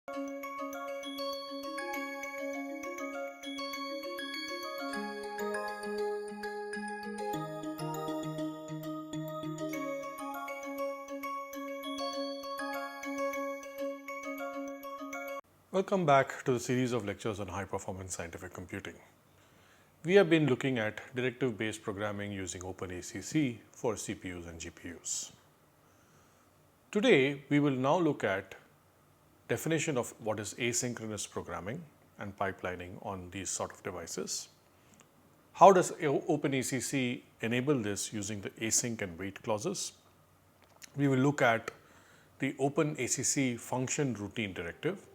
Welcome back to the series of lectures on high-performance scientific computing. We have been looking at directive-based programming using OpenACC for CPUs and GPUs. Today, we will now look at definition of what is asynchronous programming and pipelining on these sort of devices. How does OpenACC enable this using the async and wait clauses? We will look at the OpenACC function routine directive,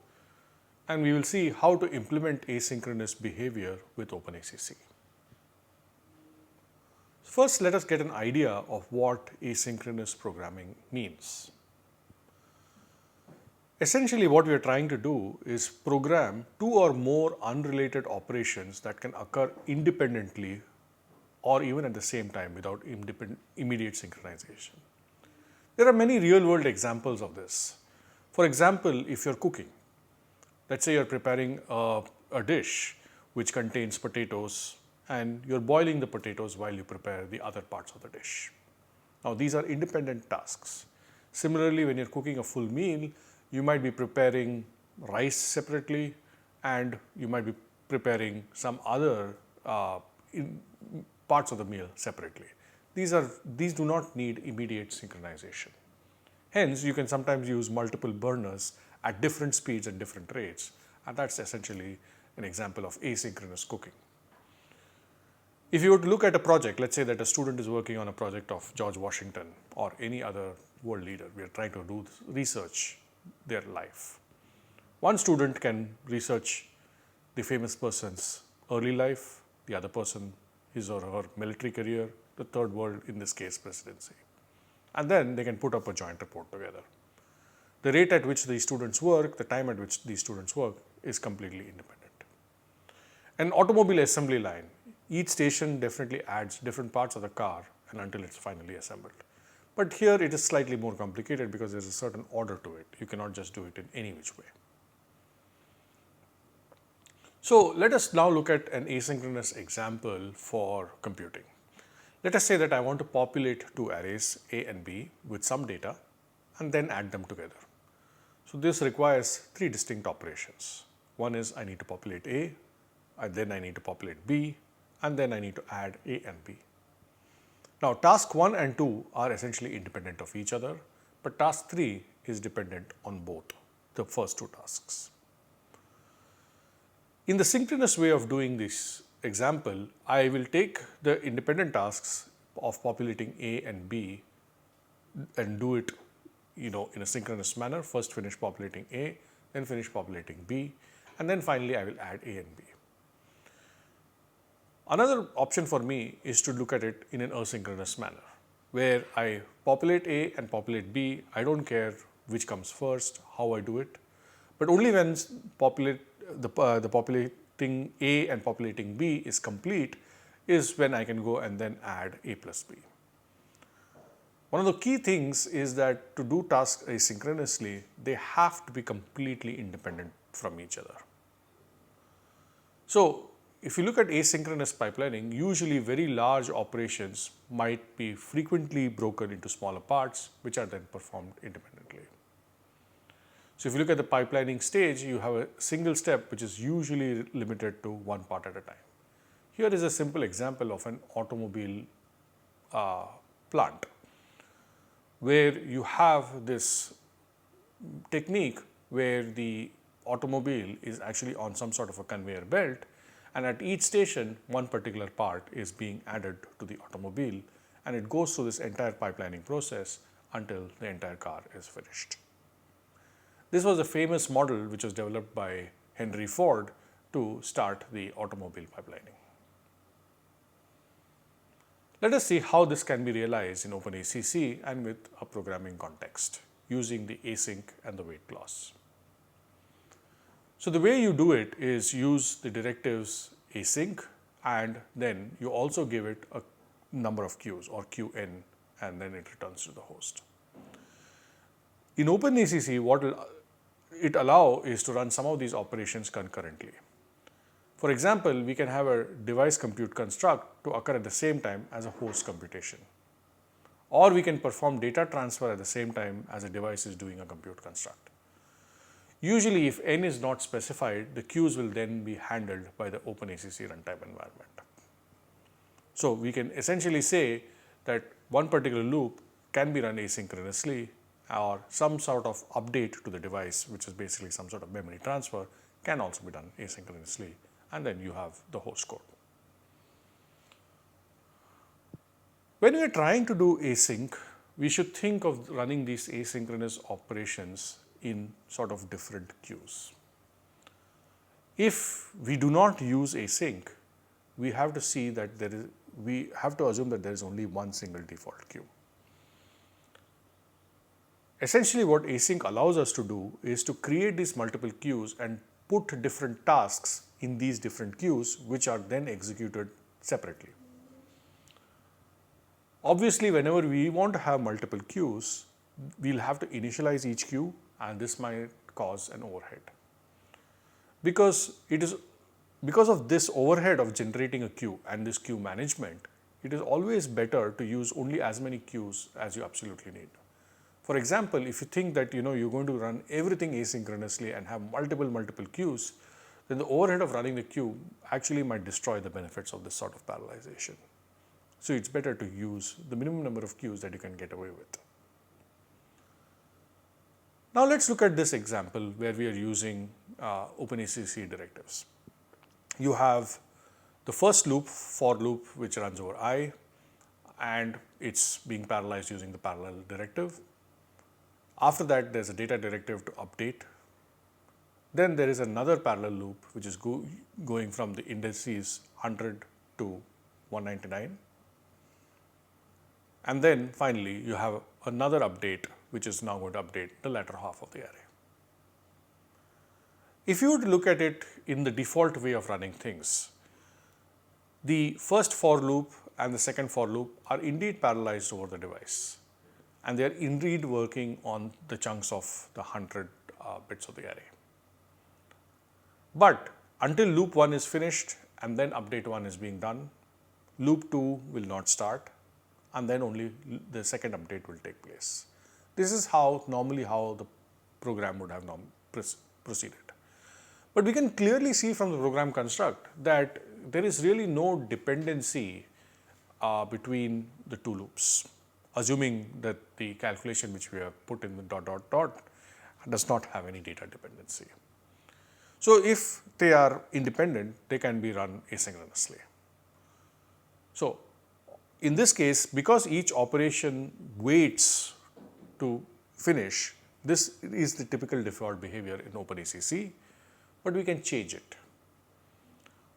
and we will see how to implement asynchronous behavior with OpenACC. First, let us get an idea of what asynchronous programming means. Essentially, what we are trying to do is program two or more unrelated operations that can occur independently or even at the same time without immediate synchronization. There are many real-world examples of this. For example, if you're cooking, let's say you're preparing a dish which contains potatoes and you're boiling the potatoes while you prepare the other parts of the dish. Now, these are independent tasks. Similarly, when you're cooking a full meal, you might be preparing rice separately and you might be preparing some other parts of the meal separately. These do not need immediate synchronization. Hence, you can sometimes use multiple burners at different speeds and different rates, and that's essentially an example of asynchronous cooking. If you were to look at a project, let's say that a student is working on a project of George Washington or any other world leader, we are trying to do research their life. One student can research the famous person's early life, the other person his or her military career, the third world, in this case, presidency. And then they can put up a joint report together. The rate at which these students work, the time at which these students work is completely independent. An automobile assembly line, each station definitely adds different parts of the car and until it's finally assembled. But here it is slightly more complicated because there's a certain order to it. You cannot just do it in any which way. So let us now look at an asynchronous example for computing. Let us say that I want to populate two arrays A and B with some data and then add them together. So this requires three distinct operations. One is I need to populate A, and then I need to populate B, and then I need to add A and B. Now, task 1 and 2 are essentially independent of each other, but task 3 is dependent on both the first two tasks. In the synchronous way of doing this example, I will take the independent tasks of populating A and B and do it in a synchronous manner. First finish populating A, then finish populating B, and then finally I will add A and B. Another option for me is to look at it in an asynchronous manner, where I populate A and populate B. I don't care which comes first, how I do it, but only when the populating A and populating B is complete is when I can go and then add A plus B. One of the key things is that to do tasks asynchronously, they have to be completely independent from each other. So, if you look at asynchronous pipelining, usually very large operations might be frequently broken into smaller parts, which are then performed independently. So, if you look at the pipelining stage, you have a single step which is usually limited to one part at a time. Here is a simple example of an automobile plant, where you have this technique where the automobile is actually on some sort of a conveyor belt, and at each station one particular part is being added to the automobile, and it goes through this entire pipelining process until the entire car is finished. This was a famous model which was developed by Henry Ford to start the automobile pipelining. Let us see how this can be realized in OpenACC and with a programming context using the async and the wait clause. So the way you do it is use the directives async, and then you also give it a number of queues or qn, and then it returns to the host. In OpenACC, it allow is to run some of these operations concurrently. For example, we can have a device compute construct to occur at the same time as a host computation. Or we can perform data transfer at the same time as a device is doing a compute construct. Usually, if n is not specified, the queues will then be handled by the OpenACC runtime environment. So, we can essentially say that one particular loop can be run asynchronously, or some sort of update to the device, which is basically some sort of memory transfer, can also be done asynchronously, and then you have the host code. When we are trying to do async, we should think of running these asynchronous operations in sort of different queues. If we do not use async, we have to see that we have to assume that there is only one single default queue. Essentially, what async allows us to do is to create these multiple queues and put different tasks in these different queues, which are then executed separately. Obviously, whenever we want to have multiple queues, we'll have to initialize each queue, and this might cause an overhead. Because of this overhead of generating a queue and this queue management, it is always better to use only as many queues as you absolutely need. For example, if you think that you're going to run everything asynchronously and have multiple queues, then the overhead of running the queue actually might destroy the benefits of this sort of parallelization. So it's better to use the minimum number of queues that you can get away with. Now let's look at this example where we are using OpenACC directives. You have the first loop, for loop, which runs over I, and it's being parallelized using the parallel directive. After that, there's a data directive to update. Then there is another parallel loop which is going from the indices 100 to 199. And then finally, you have another update which is now going to update the latter half of the array. If you were to look at it in the default way of running things, the first for loop and the second for loop are indeed parallelized over the device, and they are indeed working on the chunks of the 100 bits of the array. But until loop 1 is finished and then update 1 is being done, loop 2 will not start, and then only the second update will take place. This is normally how the program would have proceeded. But we can clearly see from the program construct that there is really no dependency between the two loops, assuming that the calculation which we have put in the ... does not have any data dependency. So if they are independent, they can be run asynchronously. So in this case, because each operation waits to finish, this is the typical default behavior in OpenACC, but we can change it.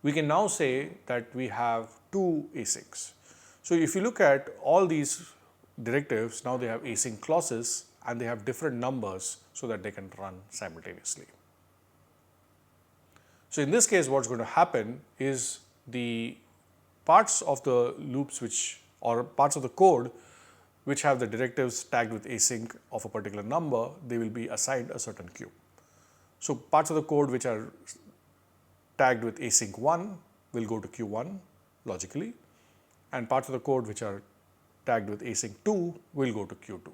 We can now say that we have two asyncs. So if you look at all these directives, now they have async clauses and they have different numbers so that they can run simultaneously. So in this case, what's going to happen is the parts of the loops or parts of the code which have the directives tagged with async of a particular number, they will be assigned a certain queue. So parts of the code which are tagged with async 1 will go to Q1 logically, and parts of the code which are tagged with async 2 will go to Q2.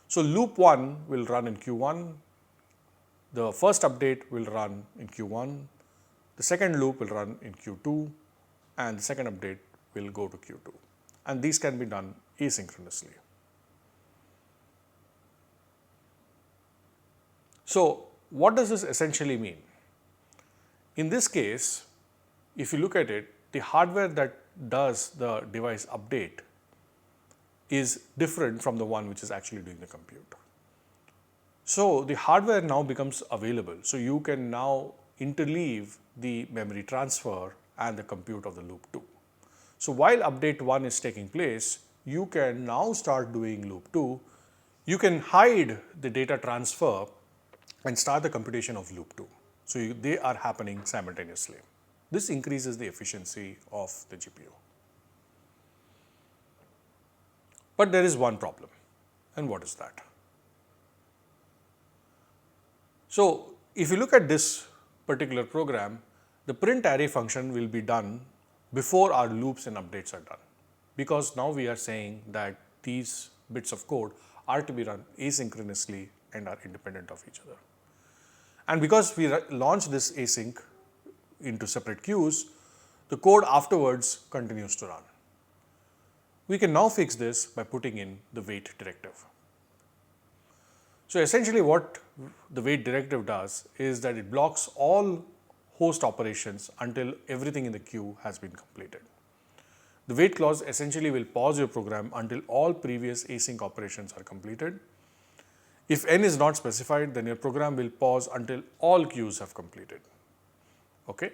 So loop 1 will run in Q1, the first update will run in Q1, the second loop will run in Q2, and the second update will go to Q2. And these can be done asynchronously. So what does this essentially mean? In this case, if you look at it, the hardware that does the device update is different from the one which is actually doing the compute. So the hardware now becomes available. So you can now interleave the memory transfer and the compute of the loop 2. So while update 1 is taking place, you can now start doing loop 2. You can hide the data transfer and start the computation of loop 2. So they are happening simultaneously. This increases the efficiency of the GPU. But there is one problem, and what is that? So if you look at this particular program, the print array function will be done before our loops and updates are done, because now we are saying that these bits of code are to be run asynchronously and are independent of each other. And because we launch this async into separate queues, the code afterwards continues to run. We can now fix this by putting in the wait directive. So essentially what the wait directive does is that it blocks all host operations until everything in the queue has been completed. The wait clause essentially will pause your program until all previous async operations are completed. If n is not specified, then your program will pause until all queues have completed. Okay?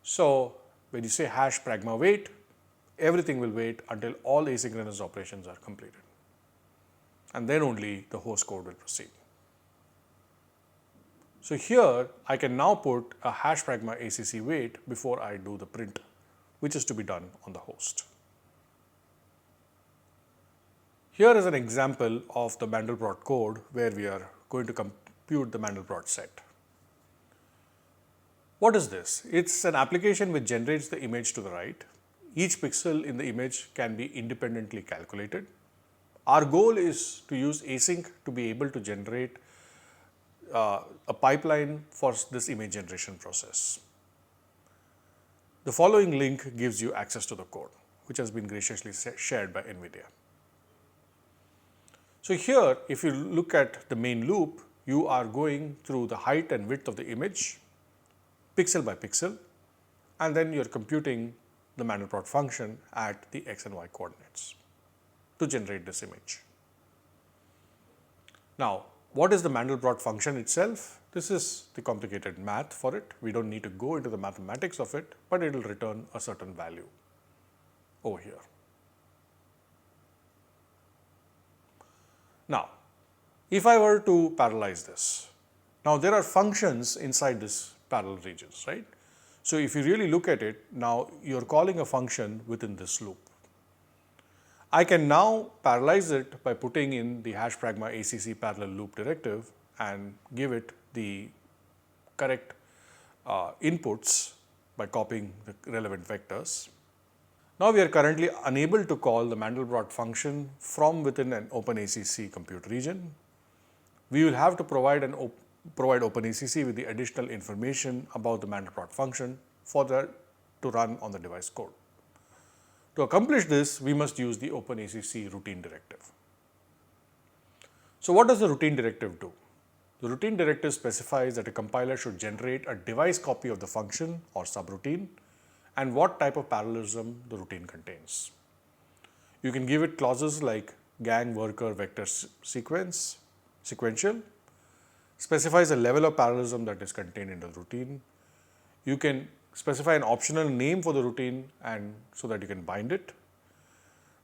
So when you say hash pragma wait, everything will wait until all asynchronous operations are completed. And then only the host code will proceed. So here I can now put a hash pragma ACC wait before I do the print, which is to be done on the host. Here is an example of the Mandelbrot code where we are going to compute the Mandelbrot set. What is this? It's an application which generates the image to the right. Each pixel in the image can be independently calculated. Our goal is to use async to be able to generate a pipeline for this image generation process. The following link gives you access to the code, which has been graciously shared by NVIDIA. So here, if you look at the main loop, you are going through the height and width of the image, pixel by pixel, and then you're computing the Mandelbrot function at the x and y coordinates to generate this image. Now, what is the Mandelbrot function itself? This is the complicated math for it. We don't need to go into the mathematics of it, but it will return a certain value over here. Now, if I were to parallelize this, now there are functions inside this parallel regions, right? So if you really look at it, now you're calling a function within this loop. I can now parallelize it by putting in the hash pragma ACC parallel loop directive and give it the correct inputs by copying the relevant vectors. Now we are currently unable to call the Mandelbrot function from within an OpenACC compute region. We will have to provide OpenACC with the additional information about the Mandelbrot function for that to run on the device code. To accomplish this, we must use the OpenACC routine directive. So what does the routine directive do? The routine directive specifies that a compiler should generate a device copy of the function or subroutine and what type of parallelism the routine contains. You can give it clauses like gang worker vector sequential, specifies a level of parallelism that is contained in the routine. You can specify an optional name for the routine and so that you can bind it.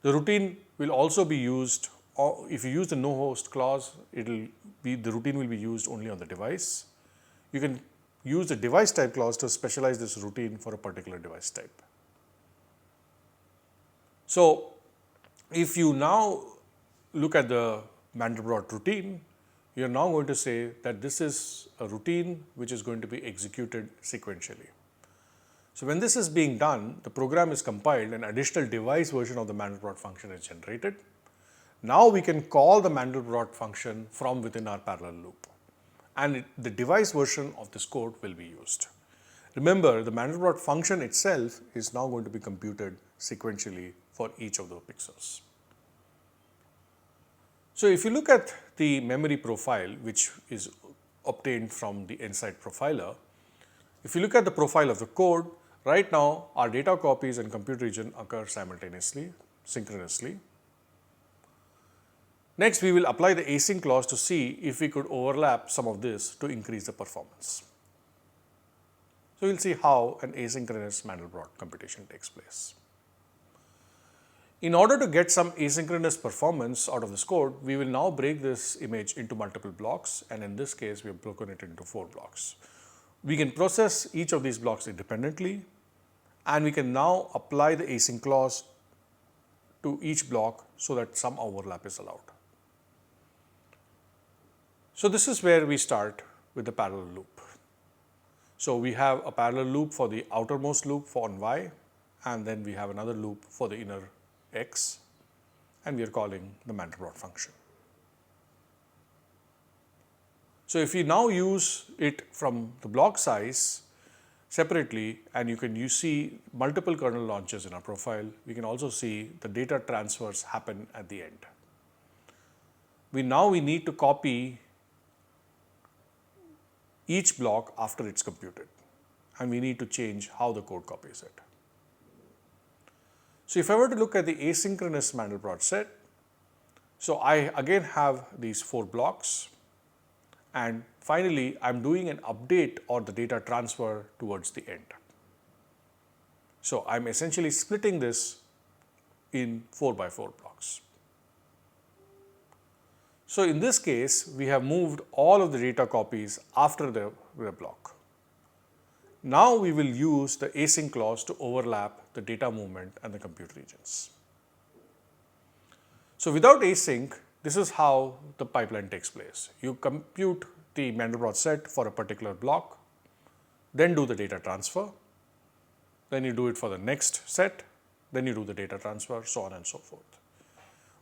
The routine will also be used, or if you use the no host clause, the routine will be used only on the device. You can use the device type clause to specialize this routine for a particular device type. So if you now look at the Mandelbrot routine, you are now going to say that this is a routine which is going to be executed sequentially. So when this is being done, the program is compiled, an additional device version of the Mandelbrot function is generated. Now we can call the Mandelbrot function from within our parallel loop, and the device version of this code will be used. Remember, the Mandelbrot function itself is now going to be computed sequentially for each of the pixels. So if you look at the memory profile, which is obtained from the Nsight profiler, if you look at the profile of the code, right now our data copies and compute region occur simultaneously, synchronously. Next, we will apply the async clause to see if we could overlap some of this to increase the performance. So we'll see how an asynchronous Mandelbrot computation takes place. In order to get some asynchronous performance out of this code, we will now break this image into multiple blocks, and in this case we have broken it into 4 blocks. We can process each of these blocks independently, and we can now apply the async clause to each block so that some overlap is allowed. So this is where we start with the parallel loop. So we have a parallel loop for the outermost loop for on y, and then we have another loop for the inner x, and we are calling the Mandelbrot function. So if we now use it from the block size separately, and you see multiple kernel launches in our profile, we can also see the data transfers happen at the end. We need to copy each block after it's computed, and we need to change how the code copies it. So if I were to look at the asynchronous Mandelbrot set, so I again have these 4 blocks, and finally I'm doing an update or the data transfer towards the end. So I'm essentially splitting this in 4x4 blocks. So in this case, we have moved all of the data copies after the block. Now we will use the async clause to overlap the data movement and the compute regions. So without async, this is how the pipeline takes place. You compute the Mandelbrot set for a particular block, then do the data transfer, then you do it for the next set, then you do the data transfer, so on and so forth.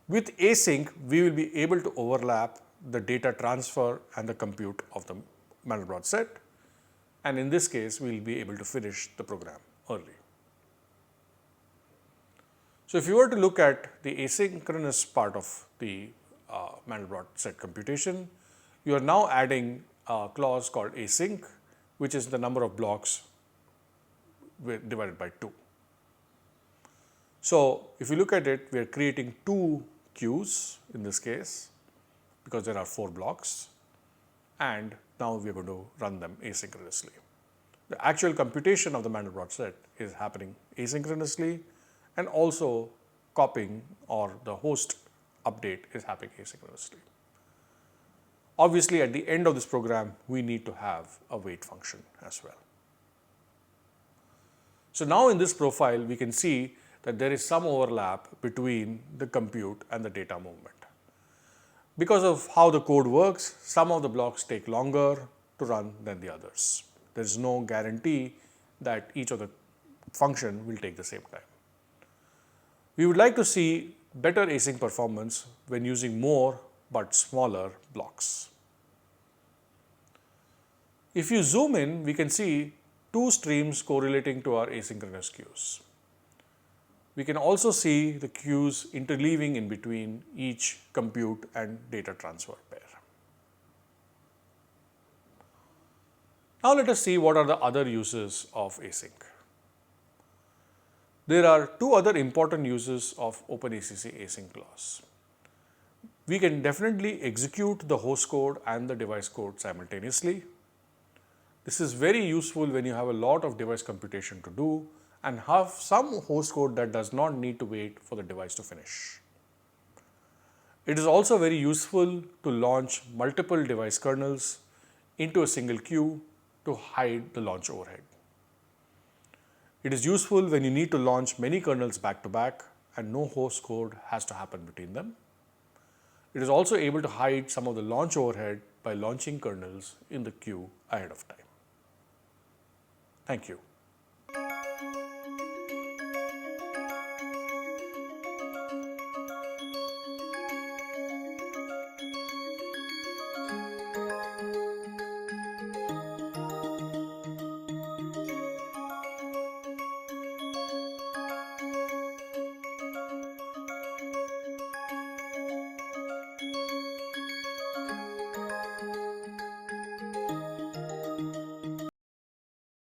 With async, we will be able to overlap the data transfer and the compute of the Mandelbrot set, and in this case, we will be able to finish the program early. So if you were to look at the asynchronous part of the Mandelbrot set computation, you are now adding a clause called async, which is the number of blocks divided by 2. So if you look at it, we are creating 2 queues in this case, because there are 4 blocks, and now we are going to run them asynchronously. The actual computation of the Mandelbrot set is happening asynchronously, and also copying or the host update is happening asynchronously. Obviously, at the end of this program, we need to have a wait function as well. So now in this profile, we can see that there is some overlap between the compute and the data movement. Because of how the code works, some of the blocks take longer to run than the others. There is no guarantee that each of the function will take the same time. We would like to see better async performance when using more but smaller blocks. If you zoom in, we can see 2 streams correlating to our asynchronous queues. We can also see the queues interleaving in between each compute and data transfer pair. Now let us see what are the other uses of async. There are 2 other important uses of OpenACC async clause. We can definitely execute the host code and the device code simultaneously. This is very useful when you have a lot of device computation to do and have some host code that does not need to wait for the device to finish. It is also very useful to launch multiple device kernels into a single queue to hide the launch overhead. It is useful when you need to launch many kernels back to back and no host code has to happen between them. It is also able to hide some of the launch overhead by launching kernels in the queue ahead of time. Thank you.